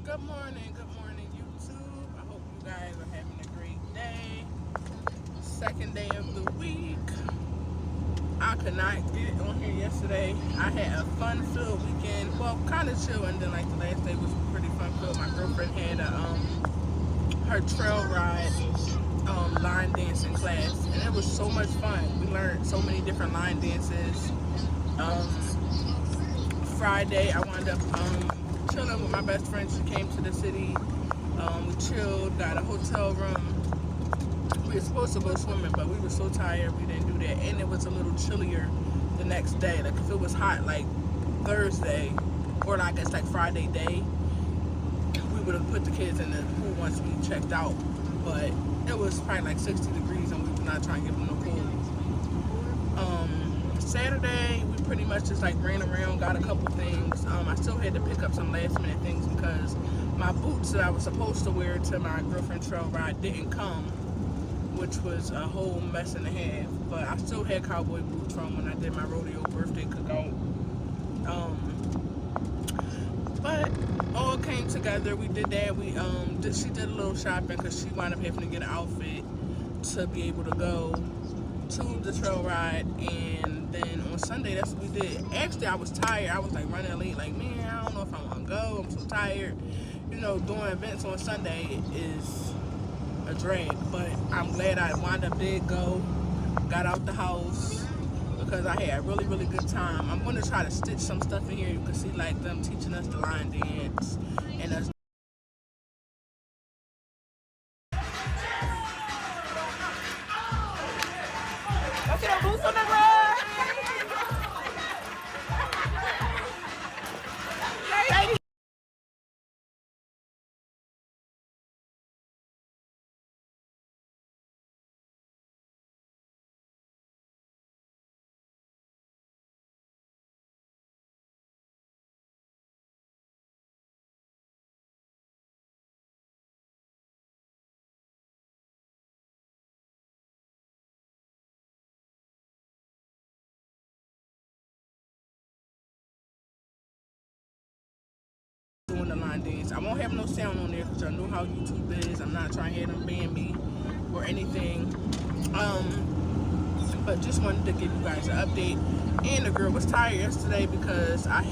Good morning, YouTube. I hope you guys are having a great day. Second day of the week. I could not get on here yesterday. I had a fun-filled weekend. Well, kind of chill, and then like the last day was pretty fun-filled. My girlfriend had her trail ride line dancing class, and it was so much fun. We learned so many different line dances. Um, Friday, I wound up chilling with my best friend. She came to the city. We chilled, got a hotel room. We were supposed to go swimming, but we were so tired we didn't do that. And it was a little chillier the next day. Like if it was hot like Thursday, or I guess like Friday day, we would have put the kids in the pool once we checked out. But it was probably like 60 degrees, and we were not trying to give them no pool. Saturday, we pretty much just like ran around, got a couple things. I still had to pick up some last minute things because my boots that I was supposed to wear to my girlfriend's trail ride didn't come, which was a whole mess and a half. But I still had cowboy boots from when I did my rodeo birthday cookout. But all came together. We did that. She did a little shopping because she wound up having to get an outfit to be able to go to the trail ride. And then on Sunday, that's what we did. Actually, I was tired. I was like running late. Like, man, I don't know if I want to go. I'm so tired. You know, doing events on Sunday is a drag, but I'm glad I wound up did go, got out the house, because I had a really, really good time. I'm going to try to stitch some stuff in here. You can see like them teaching us the line dance and us. Okay, the boots on the road. Doing the line dance. I won't have no sound on there because I know how YouTube is. I'm not trying to have them ban me or anything. But just wanted to give you guys an update. And the girl was tired yesterday because I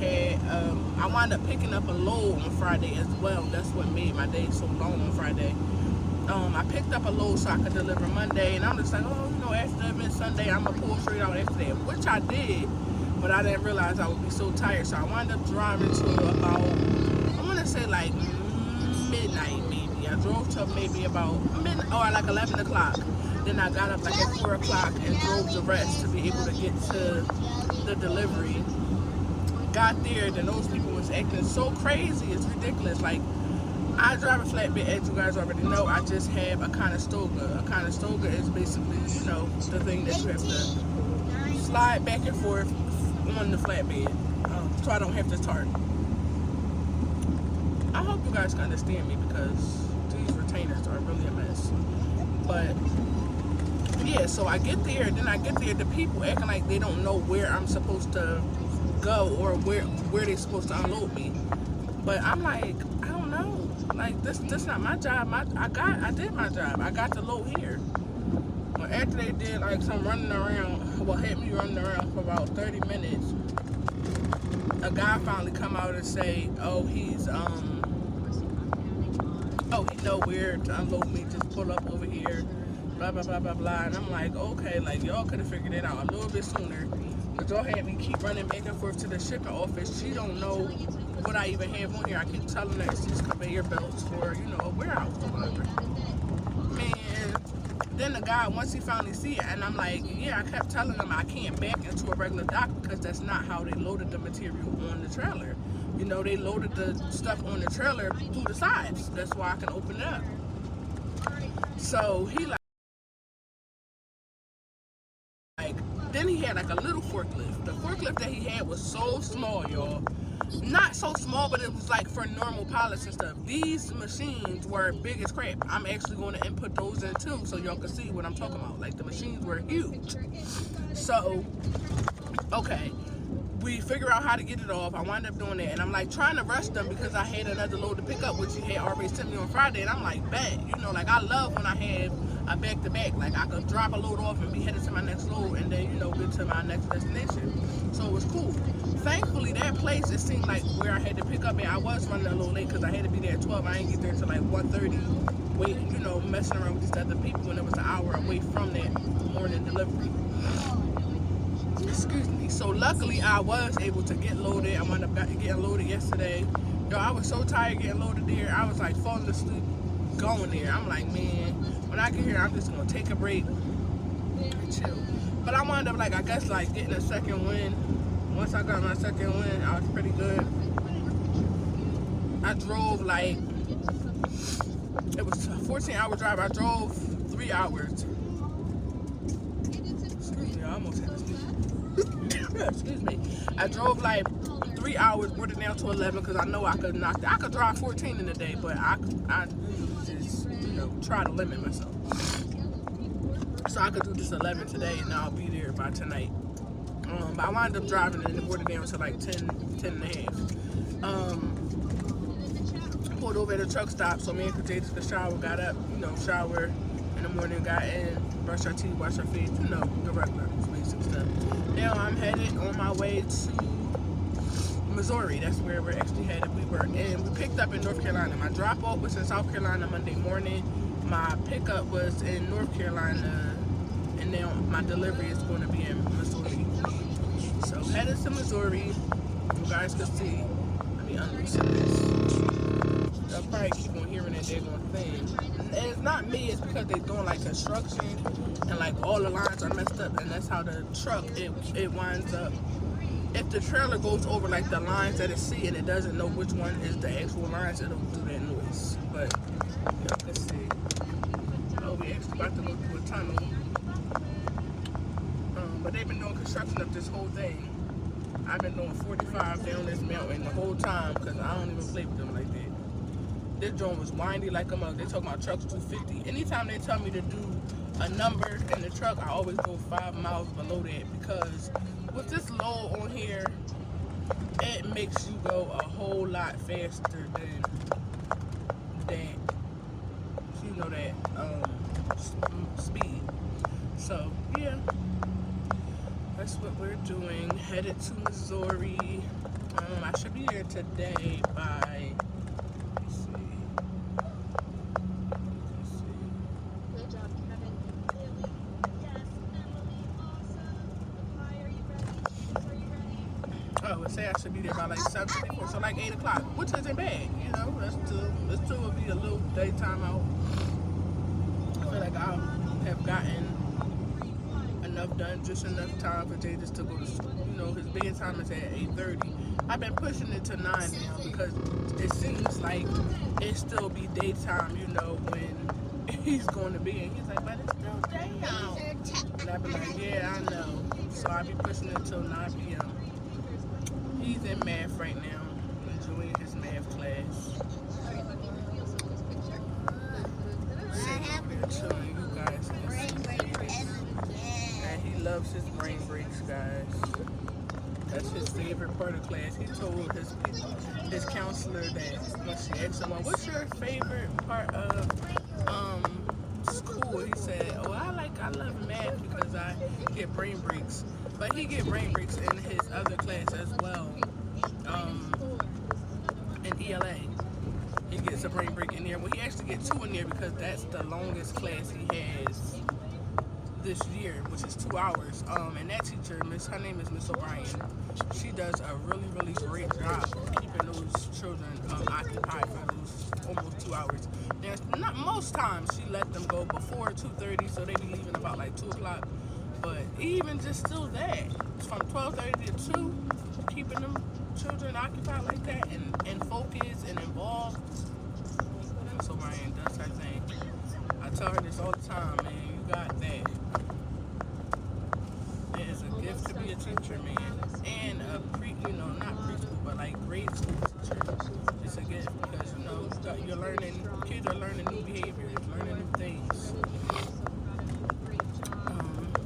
wound up picking up a load on Friday as well. That's what made my day so long on Friday. I picked up a load so I could deliver Monday, and I'm just like, oh, you know, after the event Sunday, I'm gonna pull straight out after that, which I did, but I didn't realize I would be so tired. So I wound up driving to about, I want to say like midnight maybe. I drove to maybe about or like 11 o'clock. Then I got up like at 4 o'clock and drove the rest to be able to get to the delivery. Got there, then those people was acting so crazy, it's ridiculous. Like, I drive a flatbed, as you guys already know. I just have a Conestoga. A Conestoga is basically, you know, the thing that you have to slide back and forth on the flatbed, so I don't have to tarp. I hope you guys can understand me because these retainers are really a mess. But yeah, so I get there, the people acting like they don't know where I'm supposed to go or where they're supposed to unload me. But I'm like, I don't know. Like, this not my job. I did my job. I got the load here. But after they did like some running around, well, had me running around for about 30 minutes, a guy finally come out and say, oh, he know where to unload me, just pull up over here, blah, blah, blah, blah, blah. And I'm like, okay, like, y'all could have figured it out a little bit sooner. But y'all had me keep running back and forth to the shipping office. She don't know what I even have on here. I keep telling her it's these conveyor belts for, you know, a warehouse or whatever. Man, then the guy, once he finally see it, and I'm like, yeah, I kept telling him I can't back into a regular dock because that's not how they loaded the material on the trailer. You know, they loaded the stuff on the trailer through the sides. That's why I can open it up. So he then he had like a little forklift. The forklift that he had was so small, y'all. Not so small, but it was like for normal pilots and stuff. These machines were big as crap. I'm actually going to input those in too so y'all can see what I'm talking about. Like, the machines were huge. So, okay. we figure out how to get it off. I wind up doing that, and I'm like trying to rush them because I had another load to pick up, which he had already sent me on Friday. And I'm like, bet, you know, like I love when I have a back to back. Like I could drop a load off and be headed to my next load, and then, you know, get to my next destination. So it was cool. Thankfully, that place, it seemed like where I had to pick up at, I was running a little late because I had to be there at 12. I didn't get there until like 1:30. Wait, you know, messing around with these other people when it was an hour away from that morning delivery. Excuse me. So luckily I was able to get loaded. I wound up getting loaded yesterday. Yo, I was so tired getting loaded there. I was like falling asleep going there. I'm like, man, when I get here, I'm just gonna take a break and chill. But I wound up like, I guess like getting a second win. Once I got my second win, I was pretty good. I drove like, it was a 14-hour drive. I drove 3 hours. Excuse me, I almost had to sleep. Excuse me. I drove like 3 hours, brought it down to 11 because I know I could knock it. I could drive 14 in a day, but I just, you know, try to limit myself. So I could do this 11 today, and I'll be there by tonight. But I wound up driving and brought it down to like 10 and a half. Pulled over at a truck stop, so me and Jay took a shower, got up, you know, shower in the morning, got in, brushed our teeth, washed our face, you know, the regular basic stuff. Now I'm headed on my way to Missouri. That's where we're actually headed. We picked up in North Carolina. My drop off was in South Carolina Monday morning. My pickup was in North Carolina, and now my delivery is going to be in Missouri. So headed to Missouri. You guys can see. Let me unloosen this. I'll probably keep on hearing that daggone thing. And it's not me, it's because they're doing like construction and like all the lines are messed up, and that's how the truck, it winds up. If the trailer goes over like the lines that it see and it doesn't know which one is the actual lines, it'll do that noise. But y'all can see. Oh, we actually about to go through a tunnel. But they've been doing construction of this whole thing. I've been doing 45 down this mountain the whole time because I don't even play with them like that. This joint was windy like a mug. They talking about trucks 250. Anytime they tell me to do a number in the truck, I always go 5 miles below that because with this load on here, it makes you go a whole lot faster than you know, that speed. So yeah, that's what we're doing. Headed to Missouri. I should be there today by, let's see. Good job, Kevin. Lily. Yes, Emily. Awesome. Hi, are you ready? Are you ready? Oh, let's say I should be there by like 7:54, so like 8 o'clock, which isn't bad, you know. This still will be a little daytime out. I feel like I have gotten enough done, just enough time for Jay just to go to school. You know, his bedtime is at 8:30. I've been pushing it to 9 now because it seems like it still be daytime, you know, when he's going to bed. And he's like, but it's still day out. And I be like, yeah, I know. So I be pushing it till 9 p.m. He's in math right now, enjoying his math class. Sitting there chilling, you guys can see. And he loves his brain breaks, guys. That's his favorite part of class. He told his counselor that when she asked him, well, what's your favorite part of school? He said, oh, I love math because I get brain breaks. But he get brain breaks in his other class as well. In ELA. He gets a brain break in there. Well, he actually gets 2 in there because that's the longest class he has this year, which is 2 hours. And that teacher, her name is Miss O'Brien. She does a really, really great job keeping those children occupied for those almost 2 hours. Now, not most times she let them go before 2:30, so they be leaving about like 2 o'clock. But even just still that, from 12:30 to 2, keeping them children occupied like that and focused and involved. Miss O'Brien does her thing. I tell her this all the time, man. You got that. It is a gift to be a teacher, man. And a not preschool, but like grade school teacher. It's a gift because, you know, you're learning, kids are learning new behaviors, learning new things.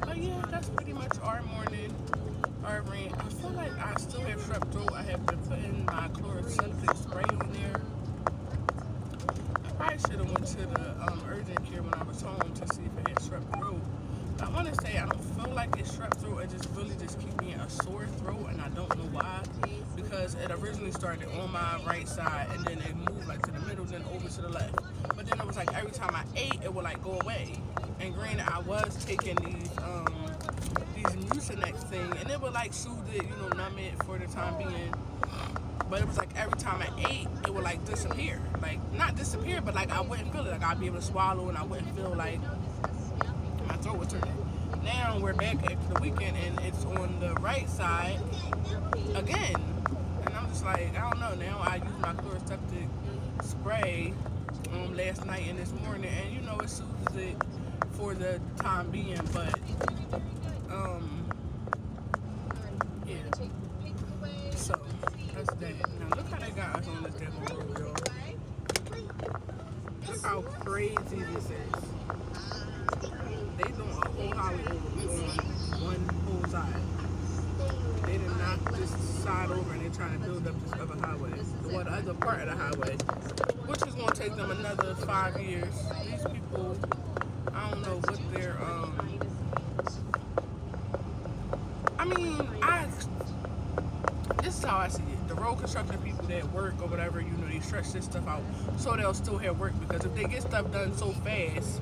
But yeah, that's pretty much our morning, our rant. I feel like I to the urgent care when I was home to see if it had strep throat. I want to say I don't feel like it's strep throat. It just really just keeps me a sore throat, and I don't know why. Because it originally started on my right side, and then it moved like to the middle, then over to the left. But then it was like every time I ate, it would like go away. And granted, I was taking these Mucinex thing, and it would like soothe it, you know, numb it for the time being. But it was like every time I ate, it would like disappear. Like not disappear, but like I wouldn't feel it. Like I'd be able to swallow, and I wouldn't feel like my throat was turning. Now we're back after the weekend, and it's on the right side again. And I'm just like, I don't know. Now I use my chloroseptic spray last night and this morning, and you know it soothes it for the time being, but yeah. So that's that. Now look how they got us on this damn road, y'all. Look how crazy this is. They doing a whole highway over on one whole side. They did knock this side over, and they're trying to build up this other highway. Well, the other part of the highway, which is going to take them another 5 years. These people, I don't know what their, this is how I see it. The road construction people that work or whatever, you know, they stretch this stuff out so they'll still have work, because if they get stuff done so fast,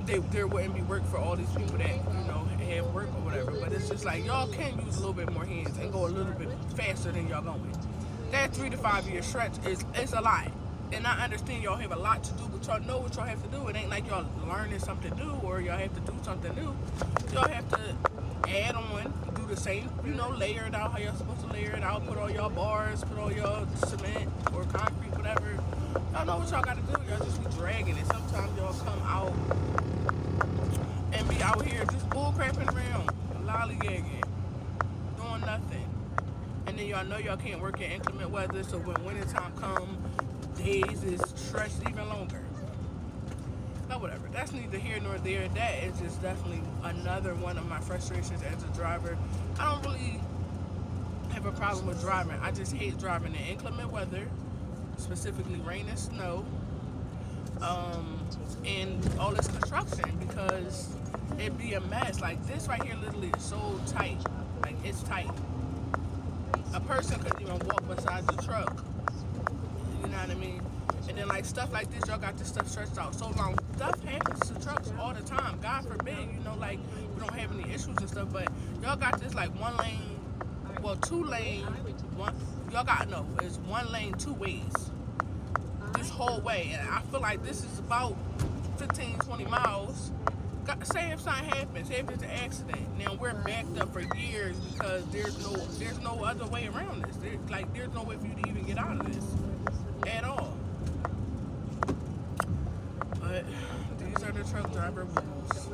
there wouldn't be work for all these people that, you know, have work or whatever. But it's just like, y'all can use a little bit more hands and go a little bit faster than y'all going. That 3 to 5 year stretch it's a lot. And I understand y'all have a lot to do, but y'all know what y'all have to do. It ain't like y'all learning something new or y'all have to do something new. Y'all have to add on, do the same, you know, layer it out how y'all supposed to layer it out, put all y'all bars, put all y'all cement or concrete, whatever. Y'all know what y'all got to do. Y'all just be dragging it. Sometimes y'all come out and be out here just bullcrapping around, lollygagging, doing nothing. And then y'all know y'all can't work in inclement weather, so when wintertime comes, days is stretched even longer. But whatever, that's neither here nor there. That is just definitely another one of my frustrations as a driver. I don't really have a problem with driving. I just hate driving in inclement weather, specifically rain and snow, and all this construction, because it'd be a mess. Like this right here literally is so tight. Like it's tight. A person couldn't even walk beside the truck. You know what I mean? And then like stuff like this, y'all got this stuff stretched out so long. Stuff happens to trucks all the time. God forbid, you know, like we don't have any issues and stuff, but y'all got this like 1 lane, well 2 lane, y'all got, no, it's 1 lane 2 ways. This whole way. And I feel like this is about 15, 20 miles. Say if something happens, say if it's an accident. Now we're backed up for years because there's no other way around this. There's no way for you to even get out of this at all. But these are the truck driver rules.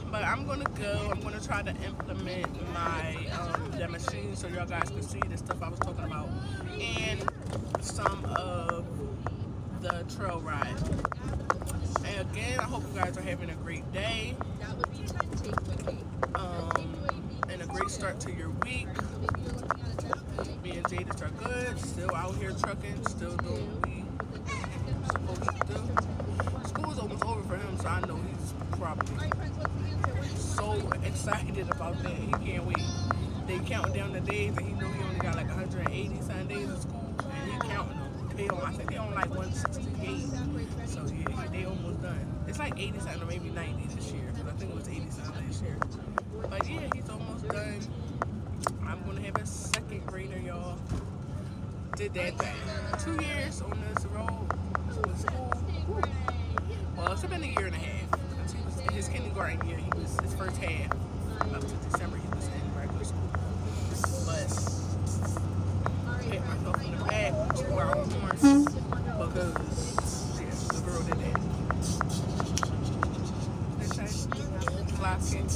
But I'm gonna go. I'm gonna try to implement my the machine so y'all guys can see the stuff I was talking about and some of the trail ride. And again, I hope you guys are having a great day. And a great start to your week. Me and Jadis are good. Still out here trucking. Still doing what we supposed to do. School's almost over for him, so I know he's probably so excited about that. He can't wait. They counting down the days, and he know he only got like 180 some days of school, and he counting them. I think they on like 168. So yeah, they almost done. It's like 80 something or maybe 90 this year, because I think it was 80 something this year. But yeah, he's almost done. I'm gonna have a second grader, y'all. Did that thing. 2 years on this road to school. Woo. Well, it's been a year and a half. He was in his kindergarten year. He was his first half up to December. He was in regular school. But I hit myself in the back to our own horns because yeah, the girl did that. Clock it.